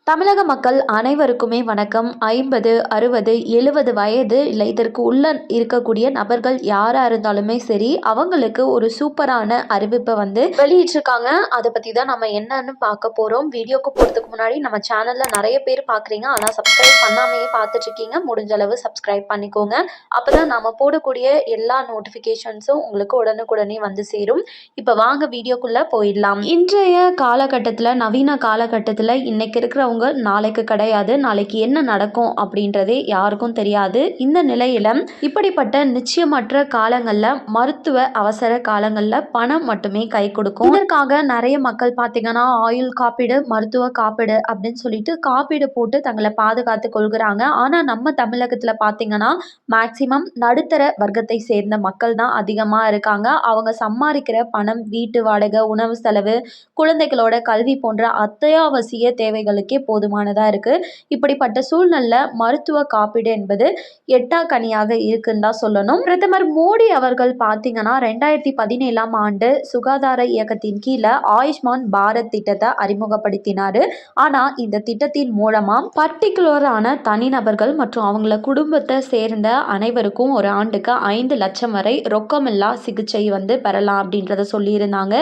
தமிழக மக்கள் அனைவருக்குமே வணக்கம். 50, 60, 70 வயது இல்லை இதற்கு உள்ள இருக்கக்கூடிய நபர்கள் யாரா இருந்தாலுமே சரி, அவங்களுக்கு ஒரு சூப்பரான அறிவிப்பை வெளியிட்டிருக்காங்க. அதை பத்தி தான் நம்ம என்னன்னு பார்க்க போறோம். வீடியோக்கு போறதுக்கு முன்னாடி நம்ம சேனல்ல நிறைய பேர் பார்க்குறீங்க, ஆனால் சப்ஸ்கிரைப் பண்ணாமையே பார்த்துட்டு இருக்கீங்க. முடிஞ்ச அளவு சப்ஸ்கிரைப் பண்ணிக்கோங்க. அப்பதான் நம்ம போடக்கூடிய எல்லா நோட்டிஃபிகேஷன்ஸும் உங்களுக்கு உடனுக்குடனே வந்து சேரும். இப்போ வாங்க வீடியோக்குள்ள போயிடலாம். இன்றைய காலகட்டத்தில், நவீன காலகட்டத்தில் இன்னைக்கு இருக்கிறவங்க நாளைக்கு கிடையாது. நாளைக்கு என்ன நடக்கும் அப்படின்றதே யாருக்கும் தெரியாது. இந்த நிலையில இப்படிப்பட்ட நிச்சயமற்ற காலங்கள்ல மருத்துவ அவசர காலங்கள்ல பணம் மட்டுமே கை கொடுக்கும். இதற்காக நிறைய மக்கள் பார்த்தீங்கன்னா ஆயுள் காப்பீடு, மருத்துவ காப்பீடு அப்படின்னு சொல்லிட்டு காப்பீடு போட்டு தங்களை பாதுகாத்து கொள்கிறாங்க. ஆனா நம்ம தமிழகத்துல பார்த்தீங்கன்னா மேக்சிமம் நடுத்தர வர்க்கத்தை சேர்ந்த மக்கள் தான் அதிகமா இருக்காங்க. அவங்க சம்பாதிக்கிற பணம் வீட்டு வாடகை, உணவு செலவு, குழந்தைகளோட கல்வி போன்ற அத்தியாவசிய தேவைகளுக்கே போதுமானதா இருக்கு. இப்படிப்பட்ட சூழ்நிலையில மருத்துவ காப்பீடு என்பது எட்டாக்கனியாக இருக்குன்னு தான் சொல்லணும். பிரதமர் மோடி அவர்கள் பார்த்தீங்கன்னா 2017ஆம் ஆண்டு சுகாதார இயக்கத்தின் கீழே ஆயுஷ்மான் பாரத் திட்டத்தை அறிமுகப்படுத்தினாரு. ஆனா இந்த திட்டத்தின் மூலமா பர்டிகுலரான தனிநபர்கள் மற்றும் அவங்கள குடும்பத்தை சேர்ந்த அனைவருக்கும் ஒரு ஆண்டுக்கு 5 லட்சம் வரை ரொக்கமில்லா சிகிச்சை பெறலாம் அப்படின்றத சொல்லியிருந்தாங்க.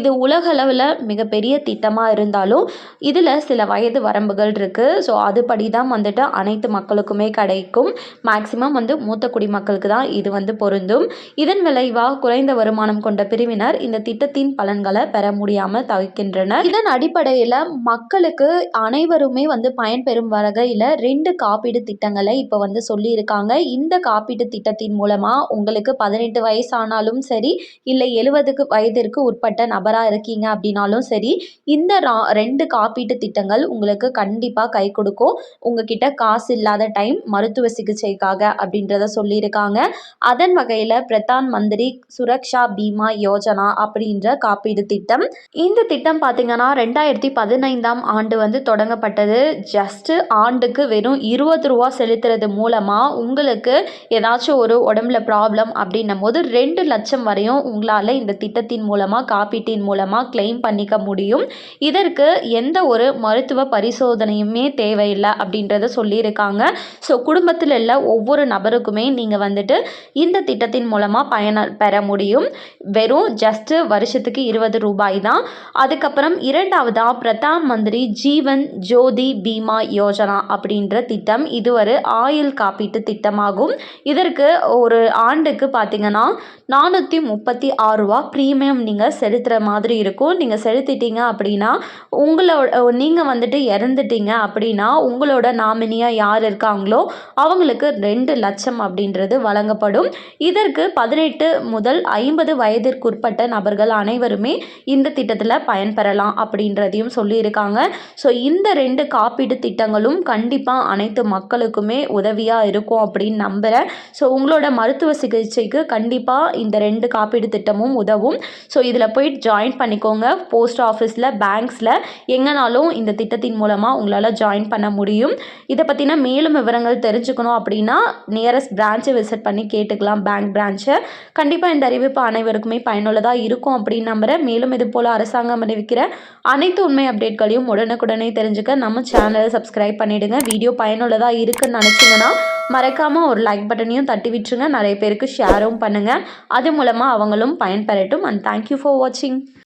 இது உலக அளவில் மிகப்பெரிய திட்டமா இருந்தாலும் இதுல சில வயது வரம்புகள் இருக்கு. ஸோ அதுபடி தான் அனைத்து மக்களுக்குமே கிடைக்கும். மேக்சிமம் மூத்த குடிமக்களுக்கு தான் இது பொருந்தும். இதன் விளைவாக குறைந்த வருமானம் கொண்ட பிரிவினர் இந்த திட்டத்தின் பலன்களை பெற முடியாமல் தவிர்க்கின்றனர். இதன் அடிப்படையில் மக்களுக்கு அனைவருமே பயன்பெறும் வகையில் 2 காப்பீடு திட்டங்களை இப்போ சொல்லியிருக்காங்க. இந்த காப்பீட்டு திட்டத்தின் மூலமா உங்களுக்கு 18 வயசானாலும் சரி, இல்லை 70 வயதிற்கு உட்பட்ட நபராக இருக்கீங்க அப்படின்னாலும் சரி, இந்த 2 காப்பீட்டு திட்டங்கள் உங்களுக்கு கண்டிப்பாக கை கொடுக்கும். உங்ககிட்ட காசு இல்லாத டைம் மருத்துவ சிகிச்சைக்காக அப்படின்றத சொல்லியிருக்காங்க. அதன் வகையில் பிரதான் மந்திரி சுரக்ஷா பீமா யோஜனா அப்படின்ற காப்பீடு திட்டம். இந்த திட்டம் பார்த்தீங்கன்னா 2015ஆம் ஆண்டு தொடங்கப்பட்டது. ஜஸ்ட் ஆண்டுக்கு வெறும் 20 ரூபா செலுத்துறது மூலமாக உங்களுக்கு ஏதாச்சும் ஒரு உடம்புல ப்ராப்ளம் அப்படின்னும் போது 2 லட்சம் வரையும் உங்களால் இந்த திட்டத்தின் மூலமாக, காப்பீட்டின் மூலமாக கிளைம் பண்ணிக்க முடியும். இதற்கு எந்த ஒரு மருத்துவ பரிசோதனையுமே தேவையில்லை அப்படின்றத சொல்லியிருக்காங்க. ஸோ குடும்பத்தில் உள்ள ஒவ்வொரு நபருக்குமே நீங்கள் இந்த திட்டத்தின் மூலமாக பயன் பெற முடியும். வெறும் ஜஸ்ட்டு வருஷத்துக்கு 20 ரூபாய் தான். அதுக்கப்புறம் இரண்டாவதா பிரதான் மந்திரி ஜீவன் ஜோதி பீமா யோஜனா அப்படின்ற திட்டம். இது ஒரு ஆயுள் காப்பீட்டு திட்டமாகும். இதற்கு ஒரு ஆண்டுக்கு பார்த்தீங்கன்னா 436 ரூபா ப்ரீமியம் நீங்கள் செலுத்துகிற மாதிரி இருக்கும். நீங்கள் செலுத்திட்டீங்க அப்படின்னா நீங்கள் இறந்துட்டீங்க அப்படின்னா உங்களோட நாமினியாக யார் இருக்காங்களோ அவங்களுக்கு 2 லட்சம் அப்படின்றது வழங்கப்படும். இதற்கு 18 முதல் 50 வயதிற்குட்பட்ட நபர்கள் அனைவருமே இந்த திட்டத்தில் பயன்பெறலாம் அப்படின்றதையும் சொல்லியிருக்காங்க. ஸோ இந்த 2 காப்பீடு திட்டங்களும் கண்டிப்பாக அனைத்து மக்களுக்குமே உதவியாக இருக்கும் அப்படின்னு நம்புகிறேன். ஸோ உங்களோட மருத்துவ சிகிச்சைக்கு கண்டிப்பாக இந்த 2 காப்பீடு திட்டமும் உதவும். ஸோ இதில் போயிட்டு ஜாயின் பண்ணிக்கோங்க. போஸ்ட் ஆஃபீஸில், பேங்க்ஸில் எங்கனாலும் இந்த திட்டத்தின் மூலமாக உங்களால் ஜாயின் பண்ண முடியும். இதை பற்றின மேலும் விவரங்கள் தெரிஞ்சுக்கணும் அப்படின்னா நியரஸ்ட் பிரான்ச்சை விசிட் பண்ணி கேட்டுக்கலாம், பேங்க் பிரான்ச்சை. கண்டிப்பாக இந்த அறிவிப்பு அனைவருக்குமே பயனுள்ளதாக இருக்கும் அப்படின்னு நம்புகிறேன். மேலும் இது போல் அரசாங்கம் அறிவிக்கிற அனைத்து உண்மை அப்டேட்களையும் உடனுக்குடனே தெரிஞ்சுக்க நம்ம சேனலை சப்ஸ்கிரைப் பண்ணிவிடுங்க. வீடியோ பயனுள்ளதாக இருக்குன்னு நினச்சிங்கன்னா மறக்காமல் ஒரு லைக் பட்டனையும் தட்டி விட்டுருங்க. நிறைய பேருக்கு ஷேரும் பண்ணுங்கள். அது மூலமாக அவங்களும் பயன்பெறட்டும். அண்ட் தேங்க்யூ ஃபார் வாட்சிங்.